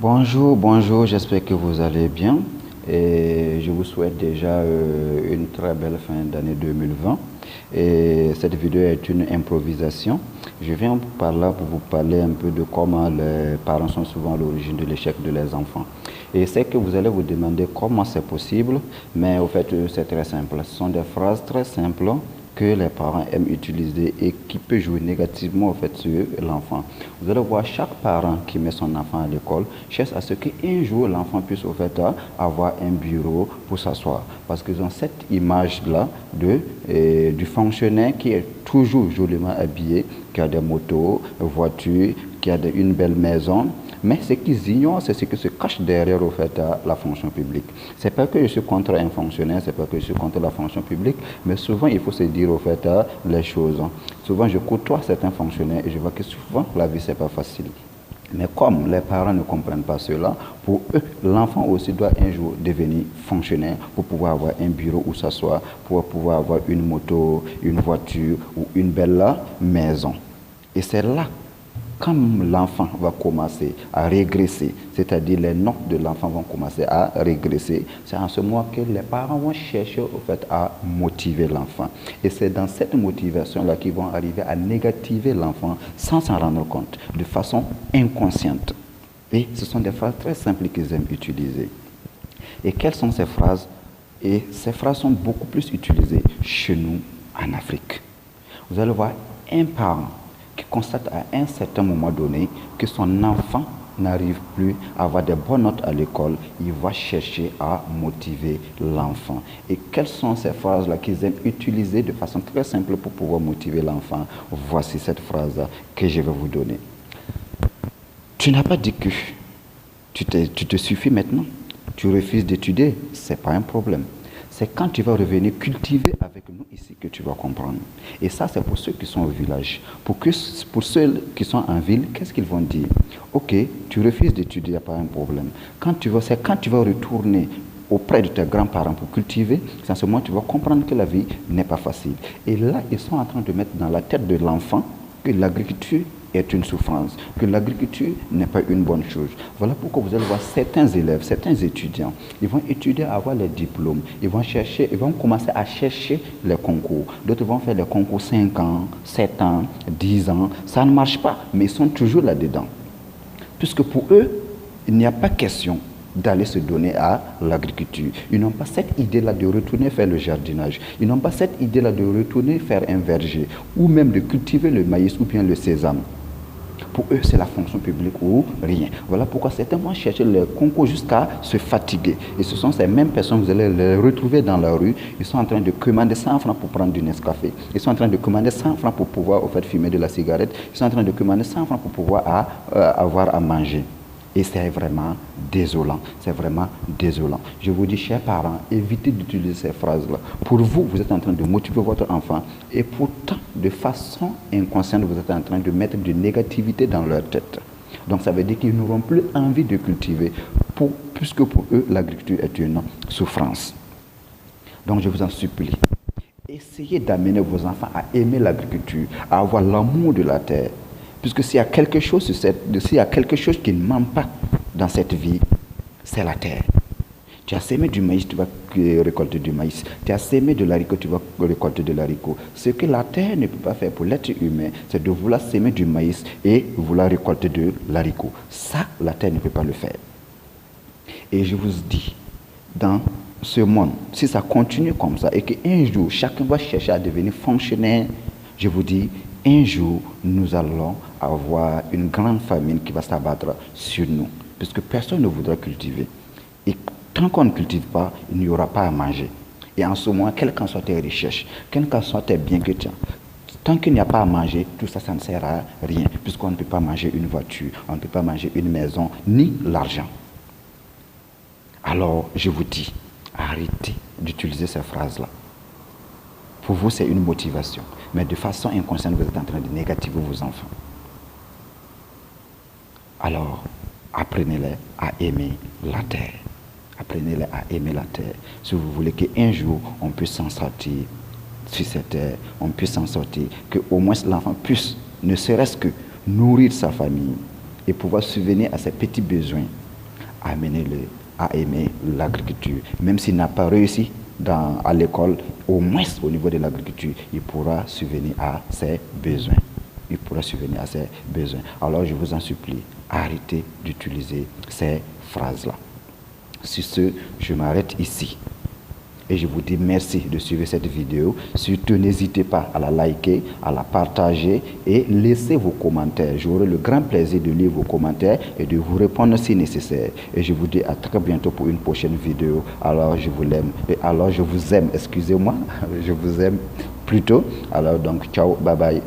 Bonjour, j'espère que vous allez bien et je vous souhaite déjà une très belle fin d'année 2020. Et cette vidéo est une improvisation. Je viens par là pour vous parler un peu de comment les parents sont souvent à l'origine de l'échec de leurs enfants. Et c'est que vous allez vous demander comment c'est possible, mais au fait c'est très simple. Ce sont des phrases très simples que les parents aiment utiliser et qui peut jouer négativement au fait sur l'enfant. Vous allez voir, chaque parent qui met son enfant à l'école cherche à ce qu'un jour l'enfant puisse au fait avoir un bureau pour s'asseoir. Parce qu'ils ont cette image-là du fonctionnaire qui est toujours joliment habillé, qui a des motos, voitures, qui a une belle maison. Mais ce qu'ils ignorent, c'est ce qui se cache derrière au fait, la fonction publique. C'est pas que je suis contre un fonctionnaire, c'est pas que je suis contre la fonction publique, mais souvent il faut se dire au fait les choses. Souvent je côtoie certains fonctionnaires et je vois que souvent la vie c'est pas facile. Mais comme les parents ne comprennent pas cela, pour eux, l'enfant aussi doit un jour devenir fonctionnaire pour pouvoir avoir un bureau où s'asseoir, pour pouvoir avoir une moto, une voiture ou une belle maison. Et c'est là quand l'enfant va commencer à régresser, c'est-à-dire les notes de l'enfant vont commencer à régresser, c'est en ce moment que les parents vont chercher au fait à motiver l'enfant. Et c'est dans cette motivation-là qu'ils vont arriver à négativer l'enfant sans s'en rendre compte, de façon inconsciente. Et ce sont des phrases très simples qu'ils aiment utiliser. Et quelles sont ces phrases? Et ces phrases sont beaucoup plus utilisées chez nous en Afrique. Vous allez voir un parent qui constate à un certain moment donné que son enfant n'arrive plus à avoir de bonnes notes à l'école, il va chercher à motiver l'enfant. Et quelles sont ces phrases-là qu'ils aiment utiliser de façon très simple pour pouvoir motiver l'enfant? Voici cette phrase que je vais vous donner. Tu n'as pas dit que tu te suffis maintenant, tu refuses d'étudier, ce n'est pas un problème. C'est quand tu vas revenir cultiver avec nous ici que tu vas comprendre. Et ça, c'est pour ceux qui sont au village. Pour ceux qui sont en ville, qu'est-ce qu'ils vont dire? Ok, tu refuses d'étudier, il n'y a pas un problème. C'est quand tu vas retourner auprès de tes grands-parents pour cultiver, c'est en ce moment que tu vas comprendre que la vie n'est pas facile. Et là, ils sont en train de mettre dans la tête de l'enfant que l'agriculture est une souffrance, que l'agriculture n'est pas une bonne chose. Voilà pourquoi vous allez voir certains élèves, certains étudiants, ils vont étudier, avoir les diplômes, ils vont commencer à chercher les concours. D'autres vont faire les concours 5 ans, 7 ans, 10 ans. Ça ne marche pas, mais ils sont toujours là-dedans. Puisque pour eux, il n'y a pas question d'aller se donner à l'agriculture. Ils n'ont pas cette idée-là de retourner faire le jardinage. Ils n'ont pas cette idée-là de retourner faire un verger ou même de cultiver le maïs ou bien le sésame. Pour eux, c'est la fonction publique ou rien. Voilà pourquoi certains vont chercher les concours jusqu'à se fatiguer. Et ce sont ces mêmes personnes, vous allez les retrouver dans la rue. Ils sont en train de commander 100 francs pour prendre du Nescafé. Ils sont en train de commander 100 francs pour pouvoir fumer de la cigarette. Ils sont en train de commander 100 francs pour pouvoir avoir à manger. Et c'est vraiment désolant. C'est vraiment désolant. Je vous dis, chers parents, évitez d'utiliser ces phrases-là. Pour vous, vous êtes en train de motiver votre enfant. Et pourtant, de façon inconsciente, vous êtes en train de mettre de négativité dans leur tête. Donc ça veut dire qu'ils n'auront plus envie de cultiver, puisque pour eux, l'agriculture est une souffrance. Donc je vous en supplie, essayez d'amener vos enfants à aimer l'agriculture, à avoir l'amour de la terre. Puisque s'il y a quelque chose qui ne manque pas dans cette vie, c'est la terre. Tu as sémé du maïs, tu vas récolter du maïs. Tu as sémé de l'haricot, tu vas récolter de l'haricot. Ce que la terre ne peut pas faire pour l'être humain, c'est de vouloir sémer du maïs et vouloir récolter de l'haricot. Ça, la terre ne peut pas le faire. Et je vous dis, dans ce monde, si ça continue comme ça et qu'un jour, chacun va chercher à devenir fonctionnaire, je vous dis, un jour, nous allons avoir une grande famine qui va s'abattre sur nous, puisque personne ne voudra cultiver. Et tant qu'on ne cultive pas, il n'y aura pas à manger. Et en ce moment, quelles qu'en soient tes recherches, quels qu'en soient tes biens que tu as, tant qu'il n'y a pas à manger, tout ça, ça ne sert à rien, puisqu'on ne peut pas manger une voiture, on ne peut pas manger une maison, ni l'argent. Alors, je vous dis, arrêtez d'utiliser ces phrases-là. Pour vous, c'est une motivation. Mais de façon inconsciente, vous êtes en train de négativer vos enfants. Alors, apprenez-les à aimer la terre. Apprenez-les à aimer la terre. Si vous voulez qu'un jour, on puisse s'en sortir sur cette terre, on puisse s'en sortir, qu'au moins l'enfant puisse, ne serait-ce que nourrir sa famille et pouvoir subvenir à ses petits besoins. à aimer l'agriculture. Même s'il n'a pas réussi à l'école, au moins au niveau de l'agriculture, il pourra subvenir à ses besoins. Il pourra subvenir à ses besoins. Alors je vous en supplie, arrêtez d'utiliser ces phrases-là. Sur ce, je m'arrête ici. Et je vous dis merci de suivre cette vidéo. Surtout, n'hésitez pas à la liker, à la partager et laissez vos commentaires. J'aurai le grand plaisir de lire vos commentaires et de vous répondre si nécessaire. Et je vous dis à très bientôt pour une prochaine vidéo. Alors, je vous l'aime. Alors, je vous aime. Excusez-moi. Je vous aime plutôt. Alors, donc, ciao, bye bye.